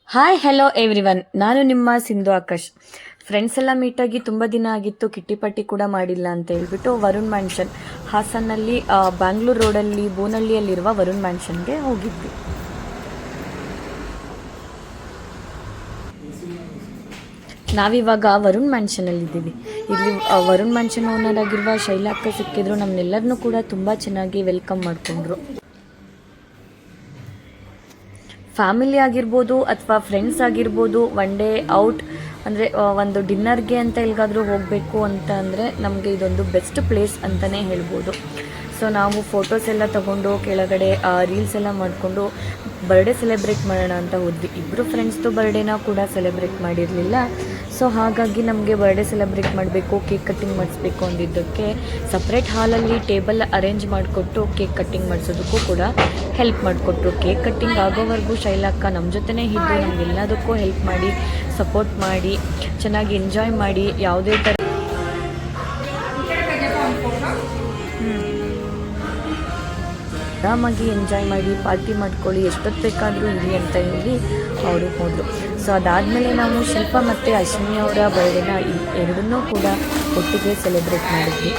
Hi hello everyone, ನಾನು ನಿಮ್ಮ Sindhu Akash. Friends ಎಲ್ಲ ಮೀಟಾಗಿ ತುಂಬ ದಿನ ಆಗಿತ್ತು, ಕಿಟ್ಟಿ ಪಟ್ಟಿ ಕೂಡ ಮಾಡಿಲ್ಲ ಅಂತ ಹೇಳ್ಬಿಟ್ಟು ವರುಣ್ ಮ್ಯಾನ್ಷನ್ ಹಾಸನ್ನಲ್ಲಿ ಬ್ಯಾಂಗ್ಳೂರ್ ರೋಡಲ್ಲಿ ಬೋನಹಳ್ಳಿಯಲ್ಲಿರುವ ವರುಣ್ ಮ್ಯಾನ್ಷನ್ಗೆ ಹೋಗಿದ್ವಿ. ನಾವಿವಾಗ ವರುಣ್ ಮ್ಯಾನ್ಷನಲ್ಲಿದ್ದೀವಿ. ಇಲ್ಲಿ ವರುಣ್ ಮ್ಯಾನ್ಷನ್ ಓನರ್ ಆಗಿರುವ ಶೈಲಾ ಅಕ್ಕ ಸಿಕ್ಕಿದ್ರು. ನಮ್ಮನ್ನೆಲ್ಲರನ್ನೂ ಕೂಡ ತುಂಬ ಚೆನ್ನಾಗಿ ವೆಲ್ಕಮ್ ಮಾಡಿಕೊಂಡ್ರು. ಫ್ಯಾಮಿಲಿ ಆಗಿರ್ಬೋದು ಅಥವಾ ಫ್ರೆಂಡ್ಸ್ ಆಗಿರ್ಬೋದು, ಒನ್ ಡೇ ಔಟ್ ಅಂದರೆ ಒಂದು ಡಿನ್ನರ್ಗೆ ಅಂತ ಎಲ್ಲಿಗಾದರೂ ಹೋಗಬೇಕು ಅಂತ ಅಂದರೆ ನಮಗೆ ಇದೊಂದು ಬೆಸ್ಟ್ ಪ್ಲೇಸ್ ಅಂತಲೇ ಹೇಳ್ಬೋದು. ಸೊ ನಾವು ಫೋಟೋಸ್ ಎಲ್ಲ ತೊಗೊಂಡು ಕೆಳಗಡೆ ರೀಲ್ಸ್ ಎಲ್ಲ ಮಾಡಿಕೊಂಡು ಬರ್ಡೇ ಸೆಲೆಬ್ರೇಟ್ ಮಾಡೋಣ ಅಂತ ಹೋದ್ವಿ. ಇಬ್ಬರು ಫ್ರೆಂಡ್ಸ್ದು ಬರ್ಡೇನ ಕೂಡ ಸೆಲೆಬ್ರೇಟ್ ಮಾಡಿರಲಿಲ್ಲ. ಸೊ ಹಾಗಾಗಿ ನಮಗೆ ಬರ್ಡೇ ಸೆಲೆಬ್ರೇಟ್ ಮಾಡಬೇಕು, ಕೇಕ್ ಕಟ್ಟಿಂಗ್ ಮಾಡಿಸ್ಬೇಕು ಅಂದಿದ್ದಕ್ಕೆ ಸಪ್ರೇಟ್ ಹಾಲಲ್ಲಿ ಟೇಬಲ್ ಅರೇಂಜ್ ಮಾಡಿಕೊಟ್ಟು ಕೇಕ್ ಕಟ್ಟಿಂಗ್ ಮಾಡಿಸೋದಕ್ಕೂ ಕೂಡ ಹೆಲ್ಪ್ ಮಾಡಿಕೊಟ್ರು. ಕೇಕ್ ಕಟ್ಟಿಂಗ್ ಆಗೋವರೆಗೂ ಶೈಲಾಕ್ಕ ನಮ್ಮ ಜೊತೆನೇ ಇದ್ದು ನಮಗೆಲ್ಲದಕ್ಕೂ ಹೆಲ್ಪ್ ಮಾಡಿ, ಸಪೋರ್ಟ್ ಮಾಡಿ, ಚೆನ್ನಾಗಿ ಎಂಜಾಯ್ ಮಾಡಿ, ಯಾವುದೇ ಥರ ಆರಾಮಾಗಿ ಎಂಜಾಯ್ ಮಾಡಿ ಪಾರ್ಟಿ ಮಾಡ್ಕೊಳ್ಳಿ, ಎಷ್ಟೊತ್ತು ಬೇಕಾದರೂ ಇರಿ ಅಂತ ಹೇಳಿ ಅವರು ಹೋದರು. ಸೊ ಅದಾದಮೇಲೆ ನಾವು ಶಿಲ್ಪ ಮತ್ತು ಅಶ್ವಿನಿ ಅವರ ಬರ್ಡೇನ ಎರಡನ್ನೂ ಕೂಡ ಒಟ್ಟಿಗೆ ಸೆಲೆಬ್ರೇಟ್ ಮಾಡಿದ್ವಿ.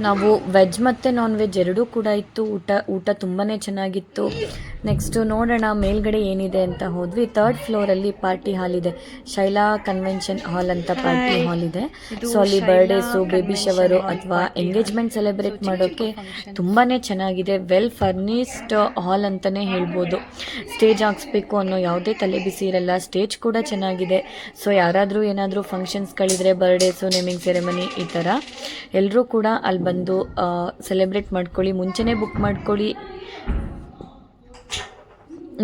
ನಾವು ವೆಜ್ ಮತ್ತು ನಾನ್ ವೆಜ್ ಎರಡೂ ಕೂಡ ಇತ್ತು. ಊಟ ತುಂಬಾ ಚೆನ್ನಾಗಿತ್ತು. ನೆಕ್ಸ್ಟು ನೋಡೋಣ ಮೇಲ್ಗಡೆ ಏನಿದೆ ಅಂತ ಹೋದ್ವಿ. 3rd ಫ್ಲೋರಲ್ಲಿ ಪಾರ್ಟಿ ಹಾಲ್ ಇದೆ, ಶೈಲಾ ಕನ್ವೆನ್ಷನ್ ಹಾಲ್ ಅಂತ ಪಾರ್ಟಿ ಹಾಲ್ ಇದೆ. ಸೊ ಅಲ್ಲಿ ಬರ್ಡೇಸು, ಬೇಬಿ ಶವರು ಅಥವಾ ಎಂಗೇಜ್ಮೆಂಟ್ ಸೆಲೆಬ್ರೇಟ್ ಮಾಡೋಕ್ಕೆ ತುಂಬಾ ಚೆನ್ನಾಗಿದೆ. ವೆಲ್ ಫರ್ನಿಸ್ಡ್ ಹಾಲ್ ಅಂತಲೇ ಹೇಳ್ಬೋದು. ಸ್ಟೇಜ್ ಹಾಕ್ಸ್ಬೇಕು ಅನ್ನೋ ಯಾವುದೇ ತಲೆ ಬಿಸಿ ಇರಲ್ಲ. ಸ್ಟೇಜ್ ಕೂಡ ಚೆನ್ನಾಗಿದೆ. ಸೊ ಯಾರಾದರೂ ಏನಾದರೂ ಫಂಕ್ಷನ್ಸ್ಗಳಿದ್ರೆ, ಬರ್ಡೇಸು, ನೇಮಿಂಗ್ ಸೆರೆಮನಿ ಈ ಥರ ಎಲ್ಲರೂ ಕೂಡ ಅಲ್ಲಿ ಬಂದು ಸೆಲೆಬ್ರೇಟ್ ಮಾಡ್ಕೊಳ್ಳಿ. ಮುಂಚೆನೇ ಬುಕ್ ಮಾಡ್ಕೊಳ್ಳಿ.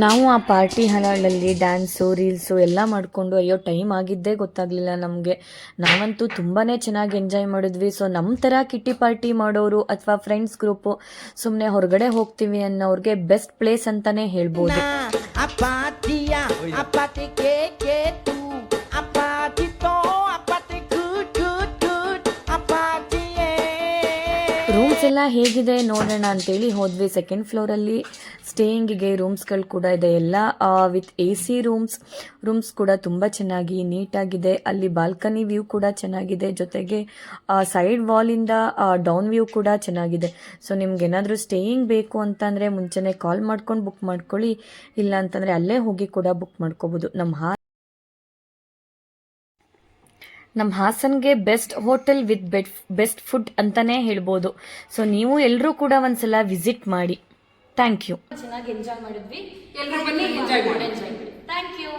ನಾವು ಆ ಪಾರ್ಟಿ ಹಾಲಲ್ಲಿ ಡ್ಯಾನ್ಸು, ರೀಲ್ಸು ಎಲ್ಲ ಮಾಡಿಕೊಂಡು ಅಯ್ಯೋ ಟೈಮ್ ಆಗಿದ್ದೇ ಗೊತ್ತಾಗಲಿಲ್ಲ ನಮಗೆ. ನಾವಂತೂ ತುಂಬಾ ಚೆನ್ನಾಗಿ ಎಂಜಾಯ್ ಮಾಡಿದ್ವಿ. ಸೊ ನಮ್ಮ ಥರ ಕಿಟ್ಟಿ ಪಾರ್ಟಿ ಮಾಡೋರು ಅಥವಾ ಫ್ರೆಂಡ್ಸ್ ಗ್ರೂಪು ಸುಮ್ಮನೆ ಹೊರಗಡೆ ಹೋಗ್ತೀವಿ ಅನ್ನೋರಿಗೆ ಬೆಸ್ಟ್ ಪ್ಲೇಸ್ ಅಂತಲೇ ಹೇಳ್ಬೋದು. ರೂಮ್ಸ್ ಎಲ್ಲ ಹೇಗಿದೆ ನೋಡೋಣ ಅಂತೇಳಿ ಹೋದ್ವಿ. 2nd ಫ್ಲೋರಲ್ಲಿ ಸ್ಟೇಯಿಂಗಿಗೆ ರೂಮ್ಸ್ಗಳು ಕೂಡ ಇದೆ, ಎಲ್ಲ ವಿತ್ AC ರೂಮ್ಸ್ ಕೂಡ ತುಂಬ ಚೆನ್ನಾಗಿ ನೀಟಾಗಿದೆ. ಅಲ್ಲಿ ಬಾಲ್ಕನಿ ವ್ಯೂ ಕೂಡ ಚೆನ್ನಾಗಿದೆ, ಜೊತೆಗೆ ಸೈಡ್ ವಾಲಿಂದ ಡೌನ್ ವ್ಯೂ ಕೂಡ ಚೆನ್ನಾಗಿದೆ. ಸೊ ನಿಮ್ಗೆ ಏನಾದರೂ ಸ್ಟೇಯಿಂಗ್ ಬೇಕು ಅಂತಂದರೆ ಮುಂಚೆನೇ ಕಾಲ್ ಮಾಡ್ಕೊಂಡು ಬುಕ್ ಮಾಡ್ಕೊಳ್ಳಿ, ಇಲ್ಲ ಅಂತಂದರೆ ಅಲ್ಲೇ ಹೋಗಿ ಕೂಡ ಬುಕ್ ಮಾಡ್ಕೋಬೋದು. ನಮ್ಮ ಹಾಸನ್ಗೆ best hotel with best food ಅಂತಲೇ ಹೇಳ್ಬೋದು. ಸೊ ನೀವು ಎಲ್ಲರೂ ಕೂಡ ಒಂದ್ಸಲ ವಿಸಿಟ್ ಮಾಡಿ. Thank you. ಚೆನ್ನಾಗಿ ಎಂಜಾಯ್ ಮಾಡಿದ್ವಿ. Thank you.